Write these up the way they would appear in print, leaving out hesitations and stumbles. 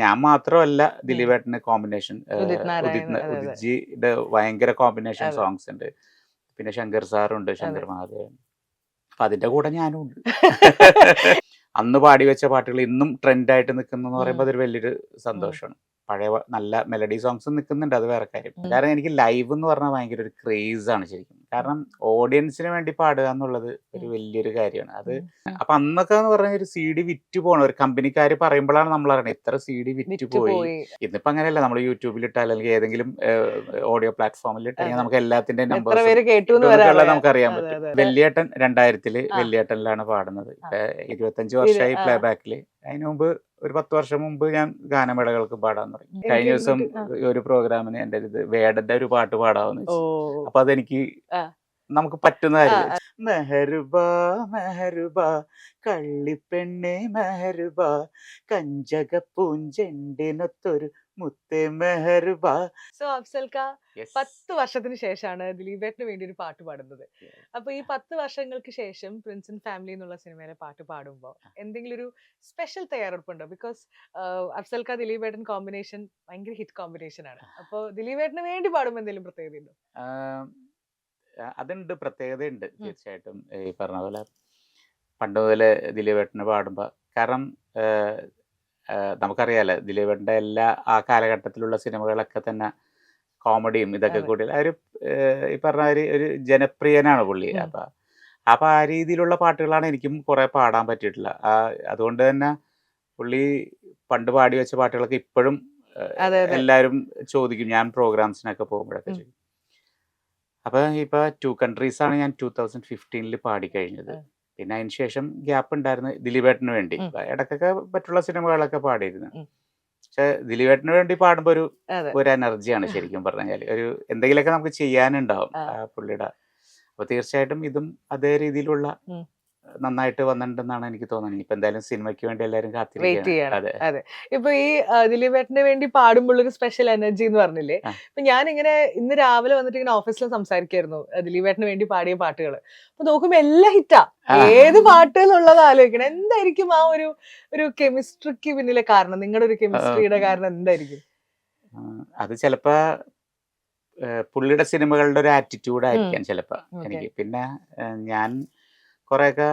ഞാൻ മാത്രമല്ല ദിലീപേട്ടന് കോമ്പിനേഷൻ, ഉദിത് നാരായൺ. അതെ, അതെ. ഉദിത്ജിയുടെ ഭയങ്കര കോമ്പിനേഷൻ അതെ. സോങ്സ് ഉണ്ട്. പിന്നെ ശങ്കർ സാറുണ്ട്, അതെ. ശങ്കർ മഹാദേവൻ. അപ്പൊ അതിന്റെ കൂടെ ഞാനും ഉണ്ട്. അന്ന് പാടി വെച്ച പാട്ടുകൾ ഇന്നും ട്രെൻഡായിട്ട് നിൽക്കുന്നു എന്ന് പറയുമ്പോൾ അതൊരു വലിയൊരു സന്തോഷമാണ്. പഴയ നല്ല മെലഡി സോങ്സ് നിൽക്കുന്നുണ്ട്, അത് വേറെ കാര്യം. കാരണം എനിക്ക് ലൈവ് എന്ന് പറഞ്ഞാൽ ഭയങ്കര ഒരു ക്രേസ് ആണ് ശരിക്കും. കാരണം ഓഡിയൻസിന് വേണ്ടി പാടുക എന്നുള്ളത് ഒരു വലിയൊരു കാര്യമാണ്. അത് അപ്പൊ അന്നൊക്കെ എന്ന് പറഞ്ഞാൽ ഒരു CD വിറ്റ് പോകണം, ഒരു കമ്പനിക്കാർ പറയുമ്പോഴാണ് നമ്മൾ അറിയണത് ഇത്ര CD വിറ്റ് പോയി. ഇന്നിപ്പോ അങ്ങനെയല്ല, നമ്മൾ യൂട്യൂബിൽ ഇട്ടാൽ അല്ലെങ്കിൽ ഏതെങ്കിലും ഓഡിയോ പ്ലാറ്റ്ഫോമിൽ ഇട്ടാൽ നമുക്ക് എല്ലാത്തിന്റെ നമ്പേഴ്സ് നമുക്ക് അറിയാൻ പറ്റും. വെള്ളിയേട്ടൻ 2000 വെള്ളിയേട്ടനിലാണ് പാടുന്നത്. ഇപ്പൊ 25 വർഷമായി പ്ലേ ബാക്കിൽ. അതിനു മുമ്പ് ഒരു 10 വർഷം മുമ്പ് ഞാൻ ഗാനമേളകൾക്ക് പാടാൻ തുടങ്ങി. കഴിഞ്ഞ ദിവസം ഒരു പ്രോഗ്രാമിന് എൻ്റെ വേടന്റെ ഒരു പാട്ട് പാടാമെന്ന് വെച്ചു. അപ്പൊ അതെനിക്ക് നമുക്ക് പറ്റുന്ന കാര്യം. മെഹരുബാ മെഹരുബാ കള്ളിപ്പെണ്ണെ മെഹരുബാ കഞ്ചക പൂഞ്ചെണ്ടിനൊത്തൊരു മുത്തേ മെഹരുബാ. സോ അഫ്സൽക്ക 10 വർഷത്തിന് ശേഷമാണ് ദിലീപേട്ടന് വേണ്ടി ഒരു പാട്ട് പാടുന്നത്. അപ്പൊ ഈ 10 വർഷങ്ങൾക്ക് ശേഷം പ്രിൻസ് ആൻഡ് ഫാമിലി എന്നുള്ള സിനിമയിലെ പാട്ട് പാടുമ്പോൾ എന്തെങ്കിലും ഒരു സ്പെഷ്യൽ തയ്യാറെടുപ്പുണ്ടോ? ബിക്കോസ് അഫ്സൽക്ക ദിലീപേട്ടൻ കോമ്പിനേഷൻ ഭയങ്കര ഹിറ്റ് കോമ്പിനേഷൻ ആണ്. അപ്പൊ ദിലീപേട്ടന് വേണ്ടി പാടുമ്പോൾ എന്തെങ്കിലും പ്രത്യേകത ഉണ്ടോ? അതുണ്ട്, പ്രത്യേകതയുണ്ട് തീർച്ചയായിട്ടും. ഈ പറഞ്ഞ പോലെ പണ്ട് മുതലേ ദിലീപേട്ടന് പാടുമ്പോൾ, കാരണം നമുക്കറിയാലോ ദിലീപേട്ടൻ്റെ എല്ലാ ആ കാലഘട്ടത്തിലുള്ള സിനിമകളൊക്കെ തന്നെ കോമഡിയും ഇതൊക്കെ കൂടി ഒരു ഈ പറഞ്ഞ ഒരു ജനപ്രിയനാണ് പുള്ളി. അപ്പൊ ആ രീതിയിലുള്ള പാട്ടുകളാണ് എനിക്കും കുറെ പാടാൻ പറ്റിയിട്ടില്ല. അതുകൊണ്ട് തന്നെ പുള്ളി പണ്ട് പാടി വെച്ച പാട്ടുകളൊക്കെ ഇപ്പോഴും എല്ലാവരും ചോദിക്കും, ഞാൻ പ്രോഗ്രാംസിനൊക്കെ പോകുമ്പോഴൊക്കെ ചോദിക്കും. അപ്പൊ ഇപ്പൊ 2 Countries ആണ് ഞാൻ 2015 പാടിക്കഴിഞ്ഞത്. പിന്നെ അതിന് ശേഷം ഗ്യാപ്പ് ഉണ്ടായിരുന്നു ദിലീപേട്ടന് വേണ്ടി. ഇടയ്ക്കൊക്കെ മറ്റുള്ള സിനിമകളൊക്കെ പാടിയിരുന്നു. പക്ഷെ ദിലീപേട്ടന് വേണ്ടി പാടുമ്പോ ഒരു എനർജിയാണ് ശരിക്കും പറഞ്ഞാൽ. ഒരു എന്തെങ്കിലുമൊക്കെ നമുക്ക് ചെയ്യാനുണ്ടാവും പുള്ളിയുടെ. അപ്പൊ തീർച്ചയായിട്ടും ഇതും അതേ രീതിയിലുള്ള നന്നായിട്ട് വന്നിട്ടുണ്ടെന്നാണ് എനിക്ക് തോന്നുന്നത്. ഇപ്പൊ എന്തായാലും സിനിമയ്ക്ക് വേണ്ടി എല്ലാവരും കാത്തിരിക്കുകയാണ്. അതെ. ഇപ്പൊ ഈ ദിലീപേട്ടന് വേണ്ടി പാടുമ്പോൾ ഒരു സ്പെഷ്യൽ എനർജി എന്ന് പറഞ്ഞില്ലേ? ഇപ്പൊ ഞാനിങ്ങനെ ഇന്ന് രാവിലെ വന്നിട്ട് ഇങ്ങനെ ഓഫീസിൽ സംസാരിക്കായിരുന്നു ദിലീപേട്ടന് വേണ്ടി പാടിയ പാട്ടുകൾ. അപ്പൊ നോക്കുമ്പോ എല്ലാം ഹിറ്റാ. ഏത് പാട്ടുകളുള്ളത് ആലോചിക്കണം. എന്തായിരിക്കും ആ ഒരു കെമിസ്ട്രിക്ക് പിന്നിലെ കാരണം? നിങ്ങളുടെ ഒരു കെമിസ്ട്രിയുടെ കാരണം എന്തായിരിക്കും? അത് ചിലപ്പോ പുള്ളിയുടെ സിനിമകളുടെ ഒരു ആറ്റിറ്റ്യൂഡ് ആയിരിക്കാം ചിലപ്പോ എനിക്ക്. പിന്നെ ഞാൻ കുറെയൊക്കെ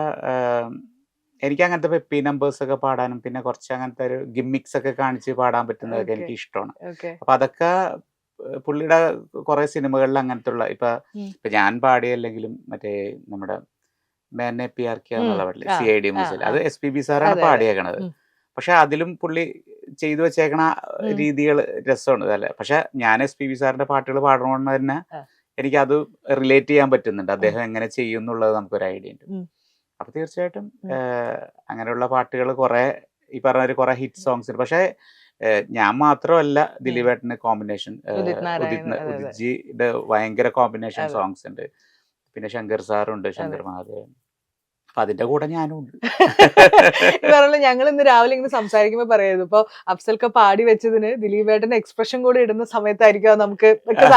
എനിക്ക് അങ്ങനത്തെ പെപ്പി നമ്പേഴ്സ് ഒക്കെ പാടാനും പിന്നെ കുറച്ച് അങ്ങനത്തെ ഒരു ഗിമ്മിക്സ് ഒക്കെ കാണിച്ച് പാടാൻ പറ്റുന്നതൊക്കെ എനിക്ക് ഇഷ്ടമാണ്. അപ്പൊ അതൊക്കെ പുള്ളിയുടെ കുറെ സിനിമകളിൽ അങ്ങനത്തെ ഉള്ള ഇപ്പൊ ഞാൻ പാടിയല്ലെങ്കിലും മറ്റേ നമ്മുടെ മേനെ പിയാർ കിയ എന്നുള്ള പാട്ടില് CID മൂസിൽ അത് SPB സാറാണ് പാടിയേക്കണത്. പക്ഷെ അതിലും പുള്ളി ചെയ്തു വെച്ചേക്കണ രീതികൾ രസമാണ് അല്ലേ. പക്ഷെ ഞാൻ SPB സാറിന്റെ പാട്ടുകൾ പാടണമെന്ന് തന്നെ എനിക്കത് റിലേറ്റ് ചെയ്യാൻ പറ്റുന്നുണ്ട്. അദ്ദേഹം എങ്ങനെ ചെയ്യും എന്നുള്ളത് നമുക്കൊരു ഐഡിയ ഉണ്ട്. അപ്പൊ തീർച്ചയായിട്ടും അങ്ങനെയുള്ള പാട്ടുകൾ കുറെ ഈ പറഞ്ഞ കുറെ ഹിറ്റ് സോങ്സ് ഉണ്ട്. പക്ഷെ ഞാൻ മാത്രമല്ല ദിലീപേട്ടന് കോമ്പിനേഷൻ, ഉദിത്ജിയുടെ ഭയങ്കര കോമ്പിനേഷൻ സോങ്സ് ഉണ്ട്. പിന്നെ ശങ്കർ സാറുണ്ട്, ശങ്കർ മഹാദേവൻ. അപ്പൊ അതിന്റെ കൂടെ ഞാനും ഉണ്ട്. ഞങ്ങൾ ഇന്ന് രാവിലെ ഇങ്ങനെ സംസാരിക്കുമ്പോ പറയായിരുന്നു, ഇപ്പൊ അഫ്സൽക്ക പാടി വെച്ചതിന് ദിലീപേട്ടന്റെ എക്സ്പ്രഷൻ കൂടെ ഇടുന്ന സമയത്തായിരിക്കും നമുക്ക്,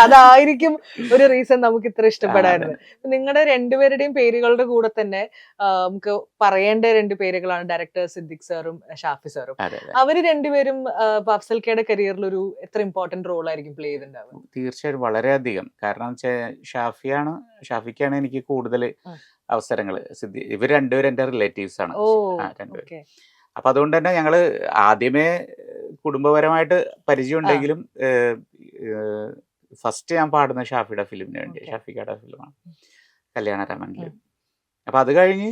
അതായിരിക്കും ഒരു റീസൺ നമുക്ക് ഇത്ര ഇഷ്ടപ്പെടാറുണ്ട്. നിങ്ങളുടെ രണ്ടുപേരുടെയും പേരുകളുടെ കൂടെ തന്നെ നമുക്ക് പറയേണ്ട 2 പേരുകളാണ് ഡയറക്ടർ സിദ്ദിഖ് സാറും ഷാഫി സാറും. അവര് രണ്ടുപേരും അഫ്സൽക്കയുടെ കരിയറിൽ ഒരു എത്ര ഇമ്പോർട്ടന്റ് റോൾ ആയിരിക്കും പ്ലേ ചെയ്തിട്ടുണ്ടാവുക? തീർച്ചയായും വളരെയധികം. കാരണം ഷാഫിക്കാണ് എനിക്ക് കൂടുതൽ അവസരങ്ങൾ. ഇവർ രണ്ടുപേരും എൻ്റെ റിലേറ്റീവ്സ് ആണ് രണ്ടുപേരും. അപ്പൊ അതുകൊണ്ട് തന്നെ ഞങ്ങള് ആദ്യമേ കുടുംബപരമായിട്ട് പരിചയം ഉണ്ടെങ്കിലും ഫസ്റ്റ് ഞാൻ പാടുന്ന ഷാഫിയുടെ ഫിലിമിന് വേണ്ടി, ഷാഫിക്കയുടെ ഫിലിമാണ് കല്യാണരാമനിൽ. അപ്പൊ അത് കഴിഞ്ഞ്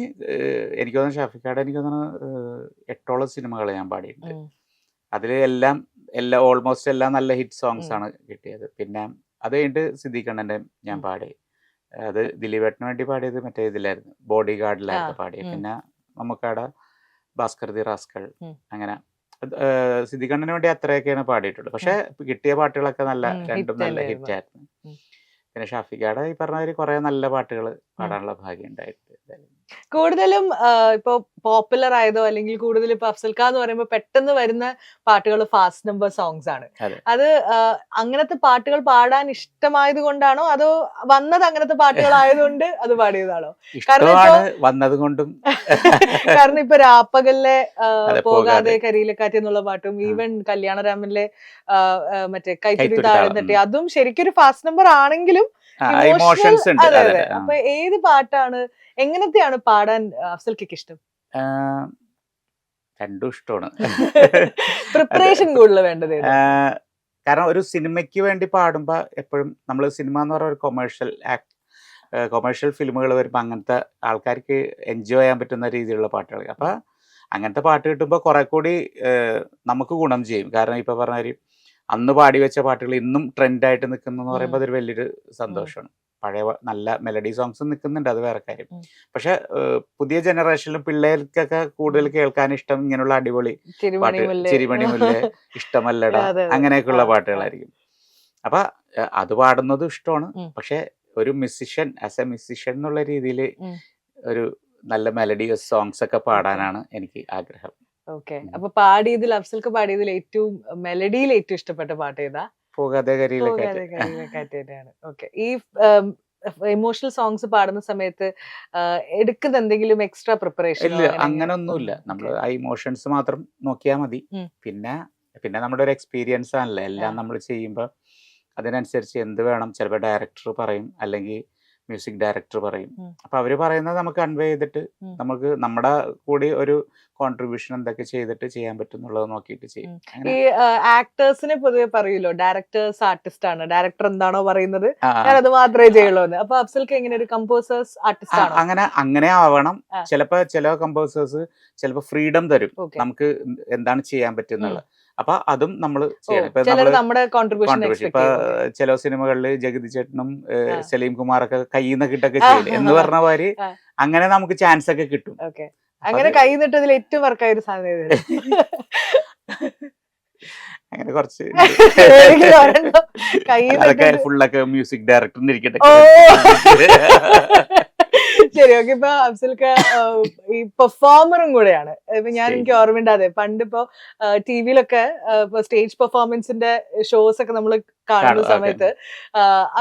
എനിക്ക് തോന്നുന്നു ഷാഫിക്കയുടെ എനിക്ക് തോന്നുന്നു 8ഓളം സിനിമകൾ ഞാൻ പാടിയിട്ടുണ്ട്. അതിൽ ഓൾമോസ്റ്റ് എല്ലാം നല്ല ഹിറ്റ് സോങ്സ് ആണ് കിട്ടിയത്. പിന്നെ അത് കഴിഞ്ഞിട്ട് സിദ്ദീഖ് അണ്ണന്റെ ഞാൻ പാടി. അത് ദിലീപേട്ടന് വേണ്ടി പാടിയത് മറ്റേ ഇതിലായിരുന്നു, ബോഡി ഗാർഡിലായിരുന്നു പാടിയത്. പിന്നെ നമുക്കവിടെ ഭാസ്കർ ദി റാസ്കൾ, അങ്ങനെ സിദ്ദീഖ് അണ്ണന് വേണ്ടി അത്രയൊക്കെയാണ് പാടിയിട്ടുള്ളത്. പക്ഷെ കിട്ടിയ പാട്ടുകളൊക്കെ രണ്ടും നല്ല ഹിറ്റ് ആയിരുന്നു. പിന്നെ ഷാഫിക്കയുടെ ഈ പറഞ്ഞ കുറെ നല്ല പാട്ടുകൾ പാടാനുള്ള ഭാഗ്യം ഉണ്ടായിട്ട്. കൂടുതലും ഇപ്പൊ പോപ്പുലർ ആയതോ അല്ലെങ്കിൽ കൂടുതൽ ഇപ്പൊ അഫ്സൽ ഖാൻ എന്ന് പറയുമ്പോൾ പെട്ടെന്ന് വരുന്ന പാട്ടുകൾ ഫാസ്റ്റ് നമ്പർ സോങ്സ് ആണ്. അതെ. അത് അങ്ങനത്തെ പാട്ടുകൾ പാടാൻ ഇഷ്ടമായത് കൊണ്ടാണോ അതോ വന്നത് അങ്ങനത്തെ പാട്ടുകളായതുകൊണ്ട് അത് പാടിയതാണോ? കാരണം ഇപ്പൊ ഇഷ്ടമാണ് വന്നത് കൊണ്ടും. കാരണം ഇപ്പൊ രാപ്പകലിലെ അതെ, പോകാതെ പോകാതെ. കരിയിലെക്കാറ്റ് എന്നുള്ള പാട്ടും ആ. ഈവൻ കല്യാണരാമനിലെ മറ്റേ കൈത്തിരി കൈത്തിരി താഴെ താളം. തട്ടി അതും ശരിക്കൊരു ഫാസ്റ്റ് നമ്പർ ആണെങ്കിലും ഇമോഷണൽ. ഇമോഷൻസ് ഉണ്ട്. അതെ അതെ, അതെ. അതെ. അപ്പൊ ഏത് പാട്ടാണ് എങ്ങനത്തെയാണ് പാടാൻ അഫ്സൽക്ക് ഇഷ്ടം? രണ്ടും ഇഷ്ടമാണ്. പ്രിപ്പറേഷൻ കൂടുതൽ വേണ്ടത് ഏതാ? കാരണം ഒരു സിനിമയ്ക്ക് വേണ്ടി പാടുമ്പോ എപ്പോഴും നമ്മൾ സിനിമ എന്ന് പറഞ്ഞ ഒരു കൊമേഴ്ഷ്യൽ ഫിലിമുകൾ വരുമ്പോൾ അങ്ങനത്തെ ആൾക്കാർക്ക് എൻജോയ് ചെയ്യാൻ പറ്റുന്ന രീതിയിലുള്ള പാട്ടുകൾ. അപ്പൊ അങ്ങനത്തെ പാട്ട് കിട്ടുമ്പോൾ കുറെ കൂടി നമുക്ക് ഗുണം ചെയ്യും. കാരണം ഇപ്പൊ പറഞ്ഞ അന്ന് പാടി വെച്ച പാട്ടുകൾ ഇന്നും ട്രെൻഡായിട്ട് നിൽക്കുന്നു എന്ന് പറയുമ്പോൾ അതൊരു വലിയൊരു സന്തോഷമാണ്. പഴയ നല്ല മെലഡി സോങ്സ് നിൽക്കുന്നുണ്ട്, അത് വേറെ കാര്യം. പക്ഷെ പുതിയ ജനറേഷനിലും പിള്ളേർക്കൊക്കെ കൂടുതൽ കേൾക്കാൻ ഇഷ്ടം ഇങ്ങനെയുള്ള അടിപൊളി പാട്ട്, ചിരിമണി മുല്ലേ, ഇഷ്ടമല്ലടാ, അങ്ങനെയൊക്കെയുള്ള പാട്ടുകളായിരിക്കും. അപ്പൊ അത് പാടുന്നതും ഇഷ്ടമാണ്. പക്ഷെ ഒരു മ്യൂസിഷ്യൻ, ആസ് എ മ്യൂസിഷ്യൻ എന്നുള്ള രീതിയിൽ ഒരു നല്ല മെലഡിയസ് സോങ്സ് ഒക്കെ പാടാനാണ് എനിക്ക് ആഗ്രഹം. ഓക്കെ. അപ്പൊ പാടിയതിൽ അഫ്സൽക്ക് പാടിയതിൽ ഏറ്റവും മെലഡിയിൽ ഏറ്റവും ഇഷ്ടപ്പെട്ട പാട്ട് ഏതാ? പോകാതെ കരിയിലെക്കാറ്റ്. പോകാതെ കരിയിലെക്കാറ്റ് തന്നെയാണ്. ഓക്കെ. ഈ ഇമോഷണൽ സോങ്സ് പാടുന്ന സമയത്ത് എടുക്കുന്ന എന്തെങ്കിലും എക്സ്ട്രാ പ്രിപ്പറേഷൻ? ഇല്ല, അങ്ങനെ ഒന്നുമില്ല. നമ്മൾ ആ ഇമോഷൻസ് മാത്രം നോക്കിയാൽ മതി. പിന്നെ പിന്നെ നമ്മുടെ ഒരു എക്സ്പീരിയൻസ് ആണല്ലോ എല്ലാം നമ്മൾ ചെയ്യുമ്പോൾ അതിനനുസരിച്ച് എന്ത് വേണം ചിലപ്പോൾ ഡയറക്ടർ പറയും, അല്ലെങ്കിൽ മ്യൂസിക് ഡയറക്ടർ പറയും. അപ്പൊ അവര് പറയുന്നത് നമുക്ക് കൺവേ ചെയ്തിട്ട് നമുക്ക് നമ്മുടെ കൂടി ഒരു കോൺട്രിബ്യൂഷൻ എന്തൊക്കെ ചെയ്തിട്ട് ചെയ്യാൻ പറ്റും എന്നുള്ളത് നോക്കിയിട്ട് ചെയ്യും. ഈ ആക്ടേഴ്സിനെ പൊതുവെ പറയൂലോ ഡയറക്ടേഴ്സ് ആർട്ടിസ്റ്റ് ആണ്, ഡയറക്ടർ എന്താണോ പറയുന്നത് ഞാൻ അത് മാത്രമേ ചെയ്യുള്ളൂ എന്ന്. അപ്പൊ അഫ്സൽക്ക് എങ്ങനെ ഒരു കമ്പോസേഴ്സ് ആർട്ടിസ്റ്റ് ആണോ? അങ്ങനെ ആവണം. ചിലപ്പോ ചില കമ്പോസേഴ്സ് ചിലപ്പോ ഫ്രീഡം തരും നമുക്ക് എന്താണ് ചെയ്യാൻ പറ്റുന്നുള്ളത്. അപ്പൊ അതും നമ്മൾ ചെയ്യണം. ഇപ്പൊ ചില സിനിമകളിൽ ജഗതി ചേട്ടനും സലീം കുമാറൊക്കെ കയ്യിൽ നിന്ന് കിട്ടൊക്കെ ചെയ്യില്ല എന്ന് പറഞ്ഞ മാതിരി അങ്ങനെ നമുക്ക് ചാൻസ് ഒക്കെ കിട്ടും. അങ്ങനെ കയ്യിൽ നിട്ടതിൽ ഏറ്റവും വർക്കായ ഒരു സാധനം അങ്ങനെ കുറച്ച് ഫുള്ളൊക്കെ മ്യൂസിക് ഡയറക്ടറിന് ഇരിക്കട്ടെ. ശരി, ഓക്കെ. ഇപ്പൊ അഫ്സൽക്ക് ഈ പെർഫോമറും കൂടെയാണ്. ഇപ്പൊ ഞാൻ എനിക്ക് ഓർമ്മയുണ്ട്, അതെ പണ്ട് ഇപ്പൊ ടിവിയിലൊക്കെ സ്റ്റേജ് പെർഫോമൻസിന്റെ ഷോസ് ഒക്കെ നമ്മൾ കാണുന്ന സമയത്ത്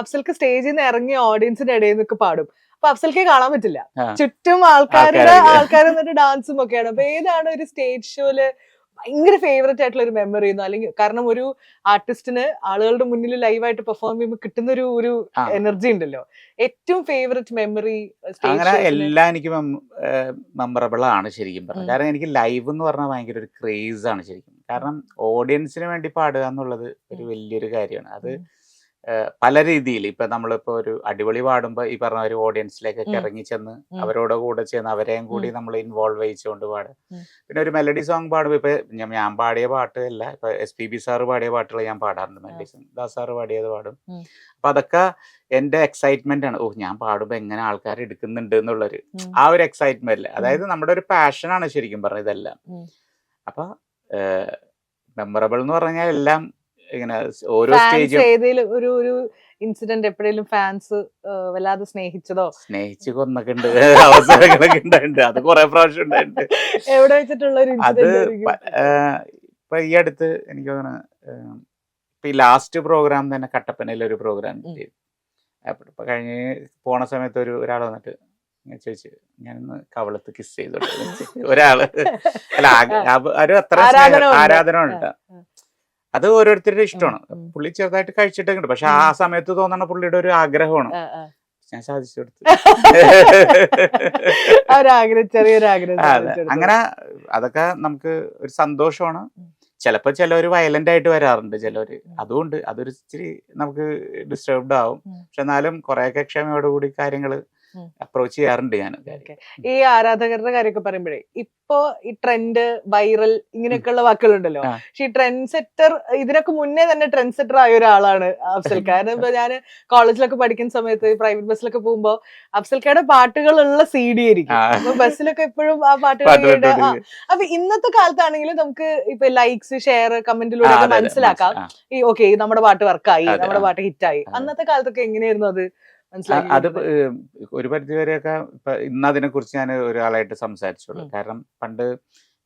അഫ്സൽക്ക് സ്റ്റേജിൽ നിന്ന് ഇറങ്ങിയ ഓഡിയൻസിന്റെ ഇടയിൽ നിന്നൊക്കെ പാടും. അപ്പൊ അഫ്സൽക്കെ കാണാൻ പറ്റില്ല, ചുറ്റും ആൾക്കാർ എന്നിട്ട് ഡാൻസും ഒക്കെയാണ്. അപ്പൊ ഏതാണ് ഒരു സ്റ്റേജ് ഷോയില് ഭയങ്കര ഫേവറേറ്റ് ആയിട്ടുള്ള ഒരു മെമ്മറി ചെയ്യുന്നു? അല്ലെങ്കിൽ കാരണം ഒരു ആർട്ടിസ്റ്റിന് ആളുകളുടെ മുന്നിൽ ലൈവായിട്ട് പെർഫോം ചെയ്യുമ്പോൾ കിട്ടുന്ന ഒരു എനർജി ഉണ്ടല്ലോ. ഏറ്റവും ഫേവറേറ്റ് മെമ്മറി? അങ്ങനെ എല്ലാം എനിക്ക് മെമ്മറബിൾ ആണ് ശരിക്കും പറഞ്ഞത്. കാരണം എനിക്ക് ലൈവ് എന്ന് പറഞ്ഞാൽ ഭയങ്കര ഒരു ക്രേസ് ആണ് ശരിക്കും. കാരണം ഓഡിയൻസിന് വേണ്ടി പാടുക എന്നുള്ളത് ഒരു വലിയൊരു കാര്യമാണ്. അത് പല രീതിയിൽ ഇപ്പൊ നമ്മളിപ്പോ ഒരു അടിപൊളി പാടുമ്പോ ഈ പറഞ്ഞ ഒരു ഓഡിയൻസിലേക്കൊക്കെ ഇറങ്ങി ചെന്ന് അവരോട് കൂടെ ചെന്ന് അവരെയും കൂടി നമ്മൾ ഇൻവോൾവ് ചെയ്യിച്ചുകൊണ്ട് പാടുക. പിന്നെ ഒരു മെലഡി സോങ് പാടുമ്പോ ഇപ്പൊ ഞാൻ പാടിയ പാട്ട് അല്ല, ഇപ്പൊ SPB സാറ് പാടിയ പാട്ടുകൾ ഞാൻ പാടാറുണ്ട്, മെലഡി സോങ് ദാസ് സാറ് പാടിയത് പാടും. അപ്പൊ അതൊക്കെ എന്റെ എക്സൈറ്റ്മെന്റ് ആണ്. ഞാൻ പാടുമ്പോ എങ്ങനെ ആൾക്കാർ എടുക്കുന്നുണ്ട് എന്നുള്ളൊരു ആ ഒരു എക്സൈറ്റ്മെന്റ്. അതായത് നമ്മുടെ ഒരു പാഷനാണ് ശരിക്കും പറഞ്ഞ ഇതെല്ലാം. അപ്പൊ മെമ്മറബിൾ എന്ന് പറഞ്ഞാൽ എല്ലാം ഇങ്ങനെ ഓരോ സ്റ്റേജും. ഒരു ഇൻസിഡന്റ് എപ്പോഴേലും ഫാൻസ് വല്ലാതെ സ്നേഹിച്ച് കൊന്നൊക്കെ ഉണ്ട്, അവസരങ്ങളൊക്കെ ഉണ്ടായിട്ടുണ്ട്. അത് കുറെ പ്രാവശ്യം ഉണ്ടായിട്ടുണ്ട്. എവിടെ വെച്ചിട്ടുള്ള അത് ഇപ്പൊ ഈ അടുത്ത് എനിക്ക് തോന്നുന്നു ഇപ്പൊ ഈ ലാസ്റ്റ് പ്രോഗ്രാം തന്നെ കട്ടപ്പനയിലെ ഒരു പ്രോഗ്രാം ഇപ്പൊ കഴിഞ്ഞ് പോണ സമയത്ത് ഒരാൾ വന്നിട്ട് ചോദിച്ചു, ഞാനൊന്ന് കവളത്ത് കിസ് ചെയ്തോട്ടെ. ഒരാള് അല്ല അത്ര ആരാധന ഉണ്ട്. അത് ഓരോരുത്തരുടെ ഇഷ്ടമാണ്. പുള്ളി ചെറുതായിട്ട് കഴിച്ചിട്ടൊക്കെ ഉണ്ട്. പക്ഷെ ആ സമയത്ത് തോന്നണ പുള്ളിയുടെ ഒരു ആഗ്രഹമാണ്. ഞാൻ സാധിച്ചു കൊടുത്തു. അങ്ങനെ അതൊക്കെ നമുക്ക് ഒരു സന്തോഷമാണ്. ചിലപ്പോ ചിലവര് വയലന്റ് ആയിട്ട് വരാറുണ്ട് ചിലവര്. അതുകൊണ്ട് അതൊരു ഇച്ചിരി നമുക്ക് ഡിസ്റ്റർബ്ഡ് ആവും. പക്ഷെ എന്നാലും കുറെയൊക്കെ ക്ഷമയോടുകൂടി കാര്യങ്ങള് അപ്രോച്ച് ചെയ്യാറുണ്ട് ഞാൻ. ഈ ആരാധകരുടെ കാര്യമൊക്കെ പറയുമ്പോഴേ ഇപ്പൊ ഈ ട്രെൻഡ്, വൈറൽ ഇങ്ങനെയൊക്കെയുള്ള വാക്കുകളുണ്ടല്ലോ. പക്ഷെ ഈ ട്രെൻഡ് സെറ്റർ ഇതിനൊക്കെ മുന്നേ തന്നെ ട്രെൻഡ് സെറ്റർ ആയ ഒരാളാണ് അഫ്സൽ. കാരണം ഇപ്പൊ ഞാൻ കോളേജിലൊക്കെ പഠിക്കുന്ന സമയത്ത് പ്രൈവറ്റ് ബസ്സിലൊക്കെ പോകുമ്പോ അഫ്സൽക്കയുടെ പാട്ടുകളുള്ള CD ആയിരിക്കും. അപ്പൊ ബസ്സിലൊക്കെ എപ്പോഴും ആ പാട്ടുകൾ കേട്ട്. അപ്പൊ ഇന്നത്തെ കാലത്താണെങ്കിലും നമുക്ക് ഇപ്പൊ ലൈക്സ്, ഷെയർ, കമന്റിലൂടെ മനസ്സിലാക്കാം ഈ ഓക്കെ നമ്മുടെ പാട്ട് വർക്കായി, നമ്മുടെ പാട്ട് ഹിറ്റായി. അന്നത്തെ കാലത്തൊക്കെ എങ്ങനെയായിരുന്നു അത്? അത് മനസ്സിലാക്കി ഒരു പരിധി വരെയൊക്കെ ഇപ്പൊ ഇന്ന് അതിനെ കുറിച്ച് ഞാൻ ഒരാളായിട്ട് സംസാരിച്ചുള്ളൂ. കാരണം പണ്ട്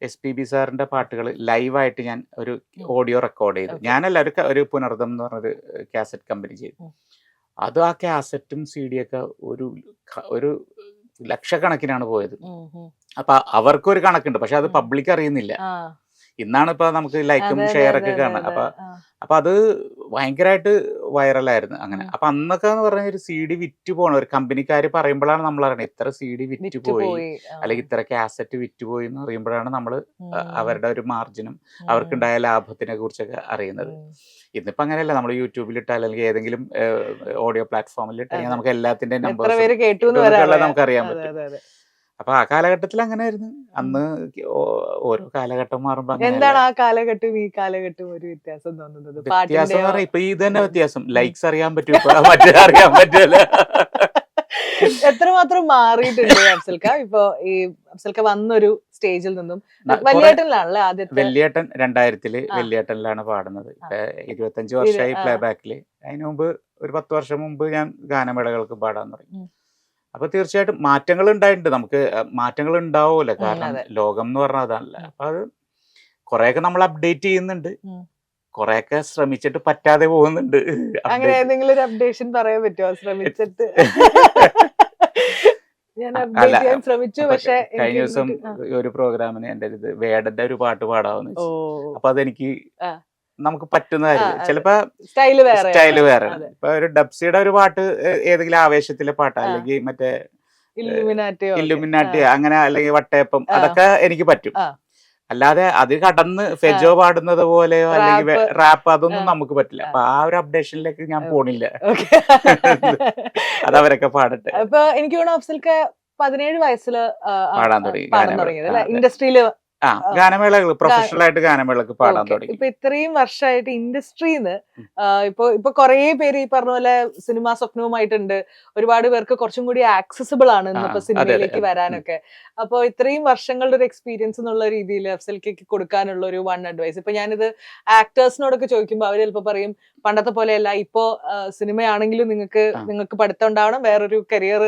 SPB സാറിന്റെ പാട്ടുകൾ ലൈവായിട്ട് ഞാൻ ഒരു ഓഡിയോ റെക്കോർഡ് ചെയ്തു. ഞാനല്ല, ഒരു പുനർദം എന്ന് പറഞ്ഞൊരു കാസറ്റ് കമ്പനി ചെയ്തു. അത് ആ കാസറ്റും CD ഒക്കെ ഒരു ലക്ഷക്കണക്കിനാണ് പോയത്. അപ്പൊ അവർക്കൊരു കണക്കുണ്ട്, പക്ഷെ അത് പബ്ലിക് അറിയുന്നില്ല. ഇന്നാണ് ഇപ്പൊ നമുക്ക് ലൈക്കും ഷെയർ ഒക്കെ കാണാം. അപ്പൊ അത് ഭയങ്കരമായിട്ട് വൈറലായിരുന്നു അങ്ങനെ. അപ്പൊ അന്നൊക്കെ എന്ന് പറഞ്ഞ ഒരു CD വിറ്റ് പോകണം, ഒരു കമ്പനിക്കാർ പറയുമ്പോഴാണ് നമ്മൾ അറിയണത് ഇത്ര CD വിറ്റ് പോയി, അല്ലെങ്കിൽ ഇത്ര കാസറ്റ് വിറ്റ് പോയി എന്ന് അറിയുമ്പോഴാണ് നമ്മൾ അവരുടെ ഒരു മാർജിനും അവർക്കുണ്ടായ ലാഭത്തിനെ കുറിച്ചൊക്കെ അറിയുന്നത്. ഇന്നിപ്പോ അങ്ങനെയല്ല, നമ്മൾ യൂട്യൂബിലിട്ടാൽ അല്ലെങ്കിൽ ഏതെങ്കിലും ഓഡിയോ പ്ലാറ്റ്ഫോമിൽ ഇട്ടാൽ നമുക്ക് എല്ലാത്തിന്റെ നമ്പേഴ്സ് നമുക്ക് അറിയാൻ പറ്റും. അപ്പൊ ആ കാലഘട്ടത്തിൽ അങ്ങനെയായിരുന്നു. അന്ന് ഓരോ കാലഘട്ടം മാറുമ്പോ എന്താണ് ആ കാലഘട്ടം ഈ കാലഘട്ടം ഒരു വ്യത്യാസം തോന്നുന്നത്? വ്യത്യാസം എന്ന് പറഞ്ഞാൽ ഇപ്പൊ ഇത് തന്നെ വ്യത്യാസം. ലൈക്സ് അറിയാൻ പറ്റും, മറ്റേ അറിയാൻ പറ്റില്ല. എത്രമാത്രം മാറിയിട്ടുണ്ട് അഫ്സൽക്ക? ഇപ്പൊ ഈ അഫ്സൽക്ക വന്നൊരു സ്റ്റേജിൽ നിന്നും വല്യേട്ടനിലാണല്ലേ ആദ്യത്തെ? വല്യേട്ടൻ 2000 വല്യേട്ടനിലാണ് പാടുന്നത്. 25 വർഷമായി പ്ലേ ബാക്കില്. അതിനു മുമ്പ് ഒരു 10 വർഷം മുമ്പ് ഞാൻ ഗാനമേളകൾക്ക് പാടാൻ തുടങ്ങി. അപ്പൊ തീർച്ചയായിട്ടും മാറ്റങ്ങൾ ഉണ്ടായിട്ടുണ്ട്. നമുക്ക് മാറ്റങ്ങൾ ഉണ്ടാവുമല്ലോ, കാരണം ലോകം എന്ന് പറഞ്ഞാൽ അതാണല്ലോ. അപ്പൊ അത് കൊറേയൊക്കെ നമ്മൾ അപ്ഡേറ്റ് ചെയ്യുന്നുണ്ട്, കൊറേയൊക്കെ ശ്രമിച്ചിട്ട് പറ്റാതെ പോകുന്നുണ്ട്. അങ്ങനെ ഏതെങ്കിലും ഒരു അപ്ഡേഷൻ പറയാൻ പറ്റുമോ? ശ്രമിച്ചിട്ട് ഞാൻ അപ്ഡേറ്റ് ചെയ്യാൻ ശ്രമിച്ചു, പക്ഷെ കഴിഞ്ഞ ദിവസം ഒരു പ്രോഗ്രാമിന് എന്റെ വേടന്റെ ഒരു പാട്ട് പാടാമെന്ന് വെച്ചു. അപ്പൊ അതെനിക്ക് നമുക്ക് പറ്റുന്ന കാര്യം ചിലപ്പോ സ്റ്റൈല് വേറെ. ഇപ്പൊ ഒരു ഡബ്സിയുടെ ഒരു പാട്ട് ഏതെങ്കിലും ആവേശത്തിലെ പാട്ടാ, അല്ലെങ്കിൽ മറ്റേ ഇല്ലുമിനാറ്റി അങ്ങനെ, അല്ലെങ്കിൽ വട്ടയപ്പം, അതൊക്കെ എനിക്ക് പറ്റും. അല്ലാതെ അത് കടന്ന് ഫെജോ പാടുന്നത് പോലെയോ അല്ലെങ്കിൽ റാപ്പ്, അതൊന്നും നമുക്ക് പറ്റില്ല. അപ്പൊ ആ ഒരു അപ്ഡേഷനിലേക്ക് ഞാൻ പോണില്ല. അതവരൊക്കെ പാടട്ടെ. അപ്പൊ എനിക്ക് തോന്നുന്നു അഫ്സൽക്ക് 17 വയസ്സിൽ പാടാൻ തുടങ്ങിയത് അല്ലെ ഇൻഡസ്ട്രിയില്? ഗാനമേളകൾ, പ്രൊഫഷണൽ ആയിട്ട് ഗാനമേളക്ക് പാടാൻ തുടങ്ങി. ഇപ്പൊ ഇത്രയും വർഷമായിട്ട് ഇൻഡസ്ട്രിന്ന് ഇപ്പൊ കുറെ പേര് ഈ പറഞ്ഞ പോലെ സിനിമാ സ്വപ്നവുമായിട്ടുണ്ട്. ഒരുപാട് പേർക്ക് കുറച്ചും കൂടി ആക്സസിബിൾ ആണ് ഇന്നിപ്പോ സിനിമയിലേക്ക് വരാനൊക്കെ. അപ്പൊ ഇത്രയും വർഷങ്ങളുടെ ഒരു എക്സ്പീരിയൻസ് എന്നുള്ള രീതിയിൽ അഫ്സൽക്ക് കൊടുക്കാനുള്ള ഒരു വൺ അഡ്വൈസ്. ഇപ്പൊ ഞാനിത് ആക്ടേഴ്സിനോടൊക്കെ ചോദിക്കുമ്പോൾ അവര് ചിലപ്പോ പറയും പണ്ടത്തെ പോലെയല്ല, ഇപ്പോ സിനിമയാണെങ്കിലും നിങ്ങൾക്ക് പഠിത്തം ഉണ്ടാവണം, വേറൊരു കരിയർ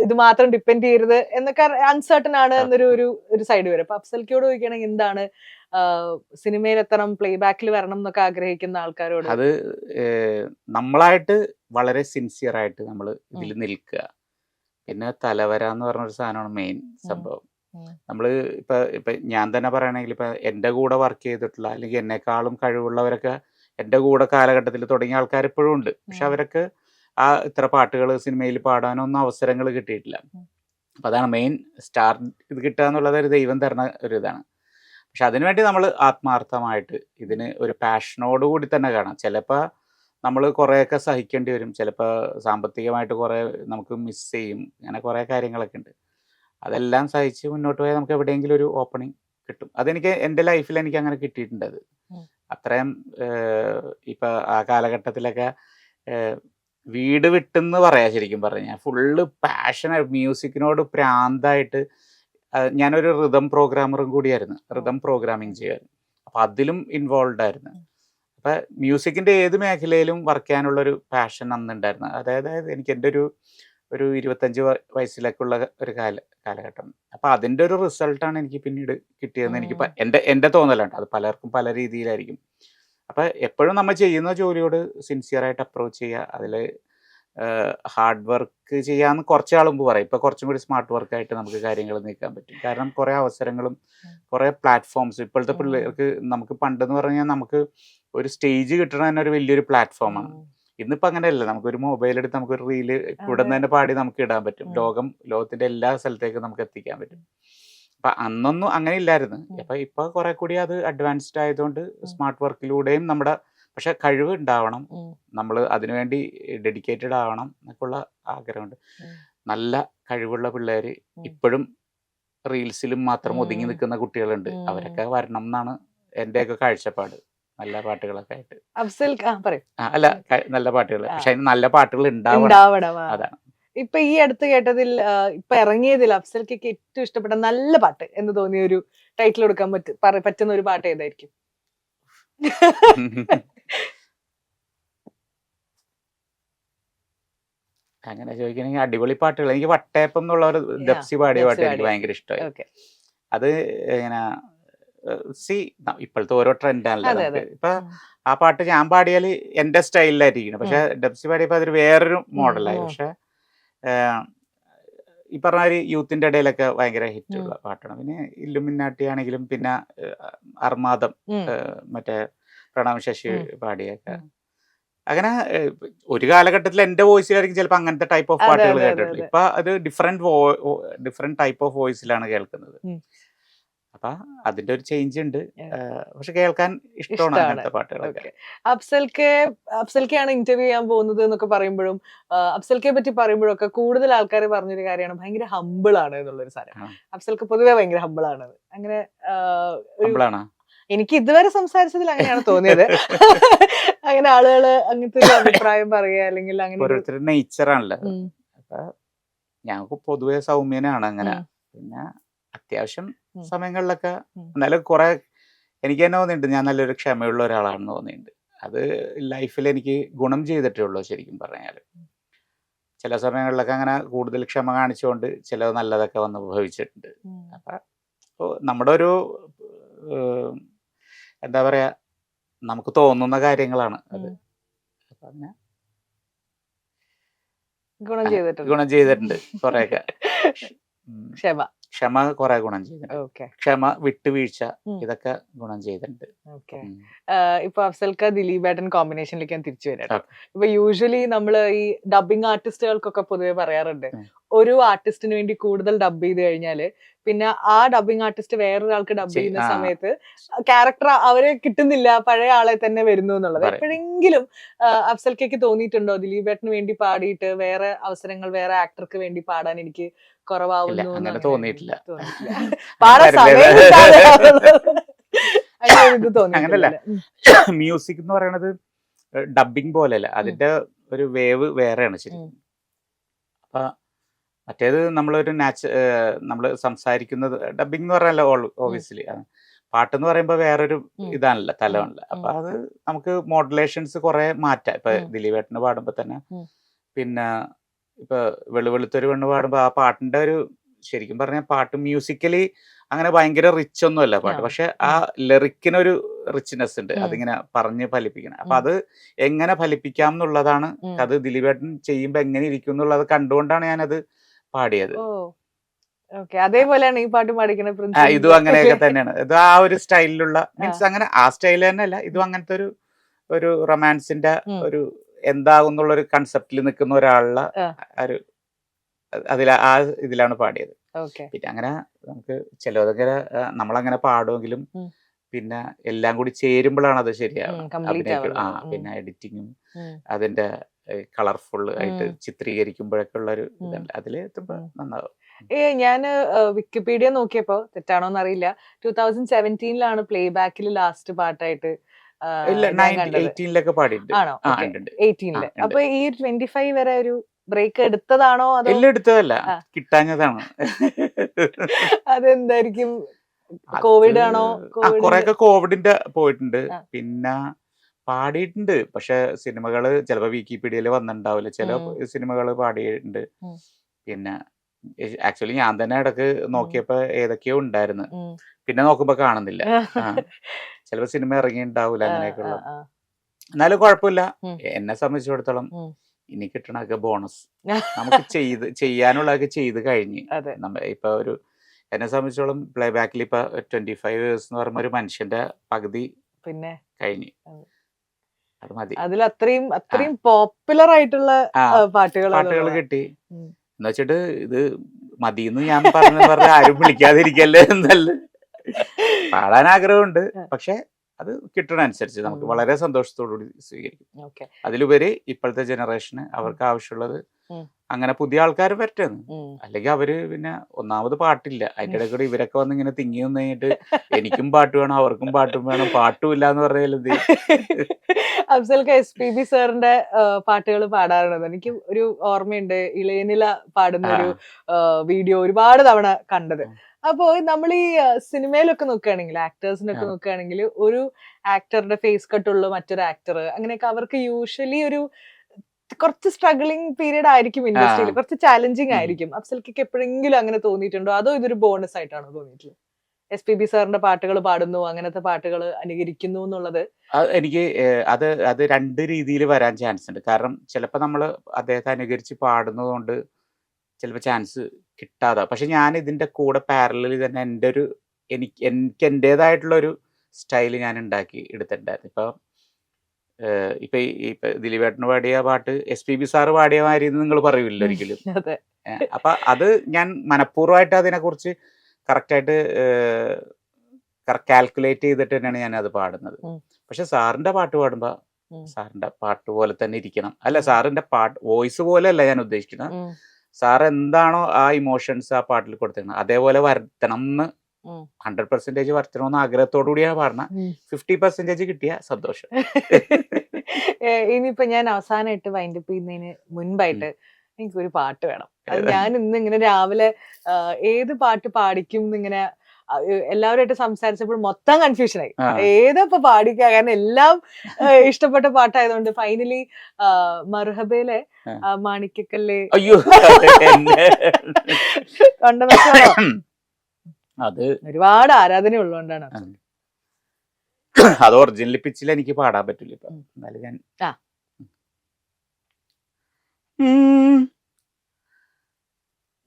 ഇത് മാത്രം ഡിപ്പെൻഡ് ചെയ്യരുത് എന്നൊക്കെ അൺസർട്ടൺ ആണ് എന്നൊരു ഒരു സൈഡ് വരും. അപ്പൊ അഫ്സൽക്കയോട് ചോദിക്കുകയാണെങ്കിൽ എന്താണ് സിനിമയിൽ എത്തണം, പ്ലേ ബാക്കിൽ വരണം എന്നൊക്കെ ആഗ്രഹിക്കുന്ന ആൾക്കാരോട്? അത് നമ്മളായിട്ട് വളരെ സിൻസിയർ ആയിട്ട് നമ്മൾ ഇതിൽ നിൽക്കുക. പിന്നെ തലവര എന്ന് പറഞ്ഞൊരു സാധനമാണ് മെയിൻ സംഭവം. നമ്മള് ഇപ്പൊ ഞാൻ തന്നെ പറയണെങ്കിൽ, ഇപ്പൊ എന്റെ കൂടെ വർക്ക് ചെയ്തിട്ടുള്ള അല്ലെങ്കിൽ എന്നെക്കാളും കഴിവുള്ളവരൊക്കെ എന്റെ കൂടെ കാലഘട്ടത്തിൽ തുടങ്ങിയ ആൾക്കാർ ഇപ്പോഴും ഉണ്ട്. പക്ഷെ അവരൊക്കെ ഇത്ര പാട്ടുകൾ സിനിമയിൽ പാടാനൊന്നും അവസരങ്ങൾ കിട്ടിയിട്ടില്ല. അപ്പൊ അതാണ് മെയിൻ, സ്റ്റാർ ഇത് കിട്ടുക എന്നുള്ളത് ഒരു ദൈവം തരുന്ന ഒരു ഇതാണ്. പക്ഷെ അതിനുവേണ്ടി നമ്മൾ ആത്മാർത്ഥമായിട്ട് ഇതിന് ഒരു പാഷനോട് കൂടി തന്നെ കാണാം. ചിലപ്പോൾ നമ്മൾ കുറേയൊക്കെ സഹിക്കേണ്ടി വരും, ചിലപ്പോൾ സാമ്പത്തികമായിട്ട് കുറേ നമുക്ക് മിസ് ചെയ്യും, അങ്ങനെ കുറേ കാര്യങ്ങളൊക്കെ ഉണ്ട്. അതെല്ലാം സഹിച്ച് മുന്നോട്ട് പോയാൽ നമുക്ക് എവിടെയെങ്കിലും ഒരു ഓപ്പണിങ് കിട്ടും. അതെനിക്ക് എൻ്റെ ലൈഫിൽ എനിക്ക് അങ്ങനെ കിട്ടിയിട്ടുണ്ട്. അത് അത്രയും ഇപ്പൊ ആ കാലഘട്ടത്തിലൊക്കെ വീട് വിട്ടെന്ന് പറയാം. ശരിക്കും പറഞ്ഞാൽ ഫുള്ള് പാഷനായി മ്യൂസിക്കിനോട് പ്രാന്തായിട്ട്. ഞാനൊരു റിതം പ്രോഗ്രാമറും കൂടിയായിരുന്നു, റിതം പ്രോഗ്രാമിങ് ചെയ്യുമായിരുന്നു. അപ്പൊ അതിലും ഇൻവോൾവ് ആയിരുന്നു. അപ്പൊ മ്യൂസിക്കിന്റെ ഏത് മേഖലയിലും വർക്ക് ചെയ്യാനുള്ള ഒരു പാഷൻ അന്നുണ്ടായിരുന്നു. അതായത് എനിക്ക് എൻ്റെ ഒരു 25 വയസ്സിലേക്കുള്ള ഒരു കാലഘട്ടം. അപ്പൊ അതിന്റെ ഒരു റിസൾട്ടാണ് എനിക്ക് പിന്നീട് കിട്ടിയതെന്ന് എനിക്ക് എൻ്റെ തോന്നലുണ്ട്. അത് പലർക്കും പല രീതിയിലായിരിക്കും. അപ്പൊ എപ്പോഴും നമ്മൾ ചെയ്യുന്ന ജോലിയോട് സിൻസിയർ ആയിട്ട് അപ്രോച്ച് ചെയ്യുക, അതിൽ ഹാർഡ് വർക്ക് ചെയ്യാന്ന് കുറച്ചാൾ മുമ്പ് പറയും. ഇപ്പൊ കുറച്ചും കൂടി സ്മാർട്ട് വർക്കായിട്ട് നമുക്ക് കാര്യങ്ങൾ നീക്കാൻ പറ്റും. കാരണം കുറെ അവസരങ്ങളും കുറെ പ്ലാറ്റ്ഫോംസും ഇപ്പോഴത്തെ പിള്ളേർക്ക്, നമുക്ക് പണ്ടെന്ന് പറഞ്ഞാൽ നമുക്ക് ഒരു സ്റ്റേജ് കിട്ടണ തന്നെ ഒരു വലിയൊരു പ്ലാറ്റ്ഫോമാണ്. ഇന്നിപ്പോ അങ്ങനെയല്ല, നമുക്കൊരു മൊബൈൽ എടുത്ത് നമുക്കൊരു റീല് ഇവിടെ നിന്ന് തന്നെ പാടി നമുക്ക് ഇടാൻ പറ്റും. ലോകത്തിന്റെ എല്ലാ സ്ഥലത്തേക്കും നമുക്ക് എത്തിക്കാൻ പറ്റും. അപ്പൊ അന്നൊന്നും അങ്ങനെ ഇല്ലായിരുന്നു. ഇപ്പൊ കുറെ കൂടി അത് അഡ്വാൻസ്ഡ് ആയതുകൊണ്ട് സ്മാർട്ട് വർക്കിലൂടെയും നമ്മുടെ, പക്ഷെ കഴിവ് ഉണ്ടാവണം, നമ്മൾ അതിനുവേണ്ടി ഡെഡിക്കേറ്റഡ് ആവണം എന്നൊക്കെയുള്ള ആഗ്രഹമുണ്ട്. നല്ല കഴിവുള്ള പിള്ളേര് ഇപ്പോഴും റീൽസിലും മാത്രം ഒതുങ്ങി നിൽക്കുന്ന കുട്ടികളുണ്ട്. അവരൊക്കെ വരണം എന്നാണ് എന്റെയൊക്കെ കാഴ്ചപ്പാട്. നല്ല പാട്ടുകളൊക്കെ ആയിട്ട്. അല്ല, നല്ല പാട്ടുകൾ, പക്ഷെ അതിന് നല്ല പാട്ടുകൾ ഉണ്ടാവണം. അതാണ്. ഇപ്പൊ ഈ അടുത്ത് കേട്ടതിൽ, ഇപ്പൊ ഇറങ്ങിയതിൽ അഫ്സൽക്ക് ഏറ്റവും ഇഷ്ടപ്പെട്ട നല്ല പാട്ട് എന്ന് തോന്നിയ ഒരു ടൈറ്റിൽ കൊടുക്കാൻ പറ്റുന്ന ഒരു പാട്ട് ഏതായിരിക്കും? അങ്ങനെ ചോദിക്കണെങ്കിൽ അടിപൊളി പാട്ടുകൾ എനിക്ക് വട്ടയപ്പം എന്നുള്ള ഒരു ദപ്സി പാടിയ പാട്ട് എനിക്ക് ഭയങ്കര ഇഷ്ടമായി. ഓക്കെ. അത് ഇങ്ങനെ ഇപ്പോഴത്തെ ഓരോ ട്രെൻഡാണല്ലോ അതെ, നമുക്ക്. അതെ. ഇപ്പൊ ആ പാട്ട് ഞാൻ പാടിയാൽ എന്റെ സ്റ്റൈലിലായിരിക്കണം, പക്ഷെ ഡബ്സി പാടിയപ്പോൾ അതൊരു വേറൊരു മോഡലായി. പക്ഷെ ഈ പറഞ്ഞ ഒരു യൂത്തിന്റെ ഇടയിലൊക്കെ ഭയങ്കര ഹിറ്റുള്ള പാട്ടാണ്. പിന്നെ ഇല്ലുമിന്നാട്ടി ആണെങ്കിലും പിന്നെ അർമാദം മറ്റേ പ്രണവ് ശശി പാടിയൊക്കെ അങ്ങനെ ഒരു കാലഘട്ടത്തിൽ എന്റെ വോയിസിലായിരിക്കും ചിലപ്പോൾ അങ്ങനത്തെ ടൈപ്പ് ഓഫ് പാട്ടുകൾ കേട്ടിട്ടുള്ളത്. ഇപ്പൊ അത് ഡിഫറെന്റ് ടൈപ്പ് ഓഫ് വോയിസിലാണ് കേൾക്കുന്നത്. അപ്പൊ അതിന്റെ ഒരു ചേഞ്ച് ഉണ്ട്. പക്ഷെ കേൾക്കാൻ ഇഷ്ടമാണ് അങ്ങനത്തെ പാട്ടുകളൊക്കെ. അഫ്സൽക്കെയാണ് ഇന്റർവ്യൂ ചെയ്യാൻ പോകുന്നത് എന്നൊക്കെ പറയുമ്പോഴും അഫ്സൽക്കെ പറ്റി പറയുമ്പോഴൊക്കെ കൂടുതൽ ആൾക്കാർ പറഞ്ഞൊരു കാര്യമാണ് ഭയങ്കര ഹമ്പിൾ ആണ് എന്നുള്ളൊരു സാധനം. അഫ്സൽക്ക് പൊതുവെ ഭയങ്കര ഹമ്പിൾ ആണ്. അങ്ങനെ എനിക്ക് ഇതുവരെ സംസാരിച്ചതിൽ അങ്ങനെയാണ് തോന്നിയത്. അങ്ങനെ ആളുകള് അങ്ങനത്തെ ഒരു അഭിപ്രായം പറയുക അല്ലെങ്കിൽ അങ്ങനെ ഓരോരുത്തരുടെ നേച്ചറാണല്ലോ. ഞങ്ങൾക്ക് പൊതുവെ സൗമ്യനാണ് അങ്ങനെ. പിന്നെ അത്യാവശ്യം സമയങ്ങളിലൊക്കെ എന്നാലും കുറെ എനിക്ക് തന്നെ തോന്നിയിട്ടുണ്ട് ഞാൻ നല്ലൊരു ക്ഷമയുള്ള ഒരാളാണെന്ന് തോന്നിയിട്ടുണ്ട്. അത് ലൈഫിൽ എനിക്ക് ഗുണം ചെയ്തിട്ടേ ഉള്ളൂ ശരിക്കും പറഞ്ഞാൽ. ചില സമയങ്ങളിലൊക്കെ അങ്ങനെ കൂടുതൽ ക്ഷമ കാണിച്ചുകൊണ്ട് ചില നല്ലതൊക്കെ വന്ന് ഭവിച്ചിട്ടുണ്ട്. അപ്പൊ നമ്മുടെ ഒരു എന്താ പറയാ നമുക്ക് തോന്നുന്ന കാര്യങ്ങളാണ് അത്. അങ്ങനെ ഗുണം ചെയ്തിട്ടുണ്ട് കുറെയൊക്കെ. ക്ഷമ കുറെ ഗുണം ചെയ്തിട്ടുണ്ട്. ക്ഷമ, വിട്ടുവീഴ്ച, ഇതൊക്കെ ഗുണം ചെയ്തിട്ടുണ്ട്. ഇപ്പൊ അഫ്സൽക്ക ദിലീപേട്ടൻ കോമ്പിനേഷനിലേക്ക് ഞാൻ തിരിച്ചു വരാം. ഇപ്പൊ യൂഷ്വലി നമ്മള് ഈ ഡബിങ് ആർട്ടിസ്റ്റുകൾക്കൊക്കെ പൊതുവെ പറയാറുണ്ട്, ഒരു ആർട്ടിസ്റ്റിന് വേണ്ടി കൂടുതൽ ഡബ് ചെയ്ത് കഴിഞ്ഞാല് പിന്നെ ആ ഡബിങ് ആർട്ടിസ്റ്റ് വേറൊരാൾക്ക് ഡബ് ചെയ്യുന്ന സമയത്ത് ക്യാരക്ടർ അവരെ കിട്ടുന്നില്ല, പഴയ ആളെ തന്നെ വരുന്നു എന്നുള്ളത്. എപ്പോഴെങ്കിലും അഫ്സൽക്കയ്ക്ക് തോന്നിയിട്ടുണ്ടോ ദിലീപേട്ടന് വേണ്ടി പാടിയിട്ട് വേറെ അവസരങ്ങൾ വേറെ ആക്ടർക്ക് വേണ്ടി പാടാൻ എനിക്ക് കുറവാകുന്നു? അങ്ങനെ തോന്നിയിട്ടില്ല. അങ്ങനല്ല, മ്യൂസിക് എന്ന് പറയണത് ഡബിങ് പോലെയല്ല, അതിന്റെ ഒരു വേവ് വേറെയാണ് ശരിക്കും. അപ്പൊ മറ്റേത് നമ്മളൊരു നമ്മൾ സംസാരിക്കുന്നത് ഡബിങ് എന്ന് പറഞ്ഞാൽ ഓബിയസ്ലി പാട്ടെന്ന് പറയുമ്പോൾ വേറൊരു ഇതാണല്ലോ, തലമാണല്ലോ. അപ്പൊ അത് നമുക്ക് മോഡുലേഷൻസ് കുറെ മാറ്റാം. ഇപ്പൊ ദിലീപേട്ടന് പാടുമ്പോ തന്നെ, പിന്നെ ഇപ്പൊ വെളുവെളുത്തൊരു പെണ്ണ് പാടുമ്പോ ആ പാട്ടിന്റെ ഒരു ശരിക്കും പറഞ്ഞാൽ പാട്ട് മ്യൂസിക്കലി അങ്ങനെ ഭയങ്കര റിച്ച് ഒന്നും അല്ല പാട്ട്, പക്ഷെ ആ ലിറിക്കിനൊരു റിച്ച്നെസ് ഉണ്ട്, അതിങ്ങനെ പറഞ്ഞ് ഫലിപ്പിക്കണം. അപ്പൊ അത് എങ്ങനെ ഫലിപ്പിക്കാം എന്നുള്ളതാണ്. അത് ദിലീപേട്ടൻ ചെയ്യുമ്പോ എങ്ങനെ ഇരിക്കും എന്നുള്ളത് കണ്ടുകൊണ്ടാണ് ഞാനത് പാടിയത്. അതേപോലെയാണ് ഈ പാട്ട് പാടിക്കുന്നത്. ഇതും അങ്ങനെയൊക്കെ തന്നെയാണ്. ഇത് ആ ഒരു സ്റ്റൈലിലുള്ള മീൻസ് അങ്ങനെ ആ സ്റ്റൈൽ തന്നെ അല്ല, ഇതും അങ്ങനത്തെ ഒരു റൊമാൻസിന്റെ ഒരു എന്താകും എന്നുള്ളൊരു കൺസെപ്റ്റിൽ നിൽക്കുന്ന ഒരാളുടെ ഒരു ആ ഇതിലാണ് പാടിയത്. പിന്നെ അങ്ങനെ നമുക്ക് ചിലതൊക്കെ നമ്മളങ്ങനെ പാടുമെങ്കിലും പിന്നെ എല്ലാം കൂടി ചേരുമ്പോഴാണ് അത് ശരിയാവും. പിന്നെ എഡിറ്റിങ്ങും അതിന്റെ കളർഫുൾ ആയിട്ട് ചിത്രീകരിക്കുമ്പോഴൊക്കെ ഉള്ള ഒരു ഇതുണ്ട്, അതില് എത്തുമ്പോ നന്നാവും. ഞാൻ വിക്കിപീഡിയ നോക്കിയപ്പോ, തെറ്റാണോന്ന് അറിയില്ല, 2017 പ്ലേ ബാക്കിൽ ലാസ്റ്റ് പാട്ടായിട്ട് ആണോ? 18. അപ്പൊ ഈ 25 വരെ ഒരു ബ്രേക്ക് എടുത്തതാണോ അതോ? എടുത്തതല്ല, കിട്ടാഞ്ഞതാണ്. അതെന്തായിരിക്കും? കോവിഡ് ആണോ? കൊറേയൊക്കെ കോവിഡിന്റെ പോയിട്ടുണ്ട്. പിന്നെ പാടിയിട്ടുണ്ട്, പക്ഷെ സിനിമകള് ചിലപ്പോ വിക്കിപീഡിയയിൽ വന്നിട്ടുണ്ടാവില്ല, ചില സിനിമകള് പാടിയിട്ടുണ്ട്. പിന്നെ ആക്ച്വലി ഞാൻ തന്നെ ഇടക്ക് നോക്കിയപ്പോ ഏതൊക്കെയോ ഉണ്ടായിരുന്നു, പിന്നെ നോക്കുമ്പോ കാണുന്നില്ല. ചിലപ്പോ സിനിമ ഇറങ്ങിയിട്ടുണ്ടാവൂല, അങ്ങനെയൊക്കെയുള്ള. എന്നാലും കുഴപ്പമില്ല. എന്നെ സംബന്ധിച്ചിടത്തോളം ഇനി കിട്ടണൊക്കെ ബോണസ്. നമുക്ക് ചെയ്യാനുള്ളതൊക്കെ ചെയ്ത് കഴിഞ്ഞ്. ഇപ്പൊ എന്നെ സംബന്ധിച്ചോളം പ്ലേ ബാക്കിൽ ഇപ്പൊ 25 years എന്ന് പറയുമ്പോ ഒരു മനുഷ്യന്റെ പകുതി പിന്നെ കഴിഞ്ഞ്. അത് മതി. അതിൽ അത്രയും പോപ്പുലർ ആയിട്ടുള്ള പാട്ടുകൾ കിട്ടി എന്ന് വെച്ചിട്ട് ഇത് മതിയെന്ന് ഞാൻ പറഞ്ഞ ആരും വിളിക്കാതിരിക്കല്ലേ എന്നല്ല. പാടാൻ ആഗ്രഹമുണ്ട്, പക്ഷെ അത് കിട്ടണ അനുസരിച്ച് നമുക്ക് വളരെ സന്തോഷത്തോടുകൂടി സ്വീകരിക്കും. അതിലുപരി ഇപ്പോഴത്തെ ജനറേഷന് അവർക്ക് ആവശ്യമുള്ളത് അങ്ങനെ പുതിയ ആൾക്കാർ പറ്റുന്നു. അല്ലെങ്കിൽ അവര് പിന്നെ ഒന്നാമത് പാട്ടില്ല, അതിന്റെ ഇടയിൽ കൂടെ ഇവരൊക്കെ വന്ന് ഇങ്ങനെ തിങ്ങി വന്നു കഴിഞ്ഞിട്ട് എനിക്കും പാട്ട് വേണം അവർക്കും പാട്ടും വേണം, പാട്ടും ഇല്ല എന്ന് പറഞ്ഞാൽ എന്ത്? അഫ്സൽക്ക SPB സാറിന്റെ പാട്ടുകൾ പാടാറുണ്ട്. എനിക്ക് ഒരു ഓർമ്മയുണ്ട്, ഇളയനില പാടുന്ന ഒരു വീഡിയോ ഒരുപാട് തവണ കണ്ടത്. അപ്പോ നമ്മൾ ഈ സിനിമയിലൊക്കെ നോക്കുകയാണെങ്കിൽ, ആക്ടേഴ്സിനൊക്കെ നോക്കുകയാണെങ്കിൽ, ഒരു ആക്ടറുടെ ഫേസ് കട്ടുള്ള മറ്റൊരു ആക്ടർ, അങ്ങനെയൊക്കെ അവർക്ക് യൂഷ്വലി ഒരു കുറച്ച് സ്ട്രഗ്ലിംഗ് പീരീഡ് ആയിരിക്കും ഇൻഡസ്ട്രിയിൽ, ആ. കുറച്ച് ചാലഞ്ചിങ് ഉം. ആയിരിക്കും. അഫ്സൽക്ക് എപ്പോഴെങ്കിലും അങ്ങനെ തോന്നിയിട്ടുണ്ടോ, അതോ ഇതൊരു ബോണസ് ആയിട്ടാണോ തോന്നിയിട്ടുള്ളത്? SPB സാറിന്റെ പാട്ടുകൾ പാടുന്നു, അങ്ങനത്തെ പാട്ടുകൾ അനുകരിക്കുന്നു എന്നുള്ളത്. എനിക്ക് അത് 2 രീതിയിൽ വരാൻ ചാൻസ് ഉണ്ട്. കാരണം ചിലപ്പോ നമ്മള് അദ്ദേഹത്തെ അനുകരിച്ച് പാടുന്നത് കൊണ്ട് ചിലപ്പോ ചാൻസ് കിട്ടാതെ, പക്ഷെ ഞാൻ ഇതിന്റെ കൂടെ പാരലലി തന്നെ എനിക്ക് എന്റേതായിട്ടുള്ള ഒരു സ്റ്റൈൽ ഞാൻ ഉണ്ടാക്കി എടുത്തിട്ടുണ്ടായിരുന്നു. ഇപ്പൊ ദിലീപേട്ടന് പാടിയ പാട്ട് SPB സാറ് പാടിയ മാതിരി നിങ്ങൾ പറയൂല്ലോ ഒരിക്കലും. അതെ. അപ്പൊ അത് ഞാൻ മനഃപൂർവ്വമായിട്ട് അതിനെക്കുറിച്ച് കറക്റ്റായിട്ട് കാൽക്കുലേറ്റ് ചെയ്തിട്ട് തന്നെയാണ് ഞാൻ അത് പാടുന്നത്. പക്ഷെ സാറിന്റെ പാട്ട് പാടുമ്പോ സാറിന്റെ പാട്ട് പോലെ തന്നെ ഇരിക്കണം. അല്ല, സാറിന്റെ പാട്ട് വോയിസ് പോലെ അല്ല ഞാൻ ഉദ്ദേശിക്കുന്നത്. സാർ എന്താണോ ആ ഇമോഷൻസ് ആ പാട്ടിൽ കൊടുത്തിരുന്നത് അതേപോലെ വരുത്തണം എന്ന് 100% വരുത്തണമെന്ന് ആഗ്രഹത്തോടു കൂടിയാണ് പാടുന്നത്. 50% കിട്ടിയ സന്തോഷം. ഇനിയിപ്പോ ഞാൻ അവസാനമായിട്ട് വൈൻഡപ്പ് ചെയ്യുന്നതിന് മുൻപായിട്ട് എനിക്കൊരു പാട്ട് വേണം. അത് ഞാൻ ഇന്ന് ഇങ്ങനെ രാവിലെ ഏത് പാട്ട് പാടിക്കും എന്നിങ്ങനെ എല്ലാവരുമായിട്ട് സംസാരിച്ചപ്പോൾ മൊത്തം കൺഫ്യൂഷനായി. ഏതപ്പോ പാടിക്കുക, കാരണം എല്ലാം ഇഷ്ടപ്പെട്ട പാട്ടായതുകൊണ്ട് ഫൈനലി മർഹബയിലെ മാണിക്കക്കല്ലേ അയ്യോ അത് ഒരുപാട് ആരാധന ഉള്ളതുകൊണ്ടാണ്. അത് ഒറിജിനൽ പിച്ചിൽ എനിക്ക് പാടാൻ പറ്റില്ല ഇപ്പൊ. എന്നാലും ഞാൻ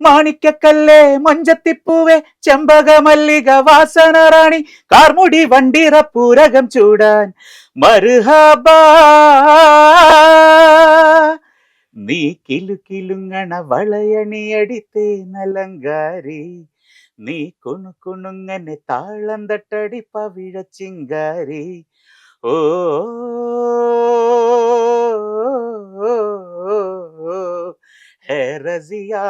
മാണിക്കക്കല്ലേ മൊഞ്ചത്തിപ്പൂവേ ചെമ്പക മല്ലിക വാസന റാണി കാർമുടി വണ്ടിറ പൂരകം ചൂടാൻ മർഹബ നീ കിലുകിലുങ്ങണ വളയണിയടിത്തേ നലങ്കാരി നീ കുണുകുണുങ്ങനെ താളം തട്ടടി പവിഴ ചിങ്കാരി ഓ है रजिया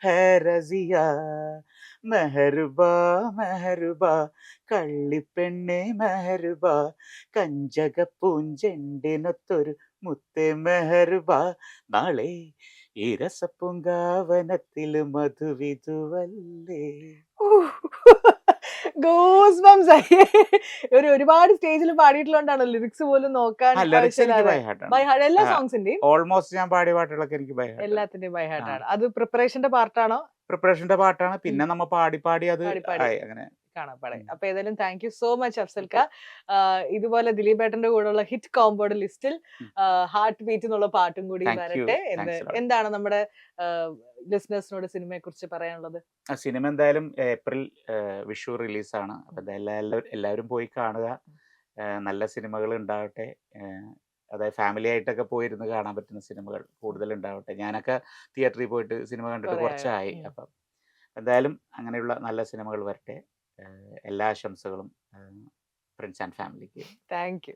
है रजिया മെഹർബാ മെഹർബാ കള്ളിപ്പെണ്ണെ മെഹർബാ കഞ്ചക പൂഞ്ചെണ്ടിനൊത്തൊരു മുത്തേ മെഹർബാ നാളെ ഈ രസപ്പൂങ്കാവനത്തില് മധുവിധുവല്ലേ. ഒരുപാട് സ്റ്റേജിൽ പാടിയിട്ടുള്ളതുകൊണ്ടാണ് ലിറിക്സ് പോലും നോക്കാൻ എല്ലാ സോങ്സിന്റെയും ഓൾമോസ്റ്റ് ഞാൻ പാടിയ പാട്ടുകളൊക്കെ എനിക്ക് എല്ലാത്തിന്റെയും ബൈ ഹാർട്ടാണ്. അത് പ്രിപ്പറേഷന്റെ പാർട്ടാണോ? പ്രിപ്പറേഷന്റെ പാട്ടാണ്. പിന്നെ നമ്മ പാടി അത് അങ്ങനെ കാണാപ്പാടെ. അപ്പൊ ഏതായാലും താങ്ക് യു സോ മച്ച് അഫ്സൽക്ക. ഇതുപോലെ ദിലീപേട്ടന്റെ കൂടെയുള്ള ഹിറ്റ് കോമ്പോയുടെ ലിസ്റ്റിൽ ഹാർട്ട് ബീറ്റ് എന്നുള്ള പാട്ടും കൂടി വരട്ടെ. എന്താണ് നമ്മുടെ ലിസണേഴ്സിനോട് സിനിമയെ കുറിച്ച് പറയാനുള്ളത്? സിനിമ എന്തായാലും ഏപ്രിൽ വിഷു റിലീസാണ്. അപ്പൊ എല്ലാവരും പോയി കാണുക. നല്ല സിനിമകൾ ഉണ്ടാവട്ടെ. അതായത് ഫാമിലി ആയിട്ടൊക്കെ പോയിരുന്ന് കാണാൻ പറ്റുന്ന സിനിമകൾ കൂടുതൽ ഉണ്ടാവട്ടെ. ഞാനൊക്കെ തിയേറ്ററിൽ പോയിട്ട് സിനിമ കണ്ടിട്ട് കുറച്ചായി. അപ്പം എന്തായാലും അങ്ങനെയുള്ള നല്ല സിനിമകൾ വരട്ടെ. എല്ലാ ആശംസകളും ഫ്രണ്ട്സ് ആൻഡ് ഫാമിലിക്ക്. Thank you.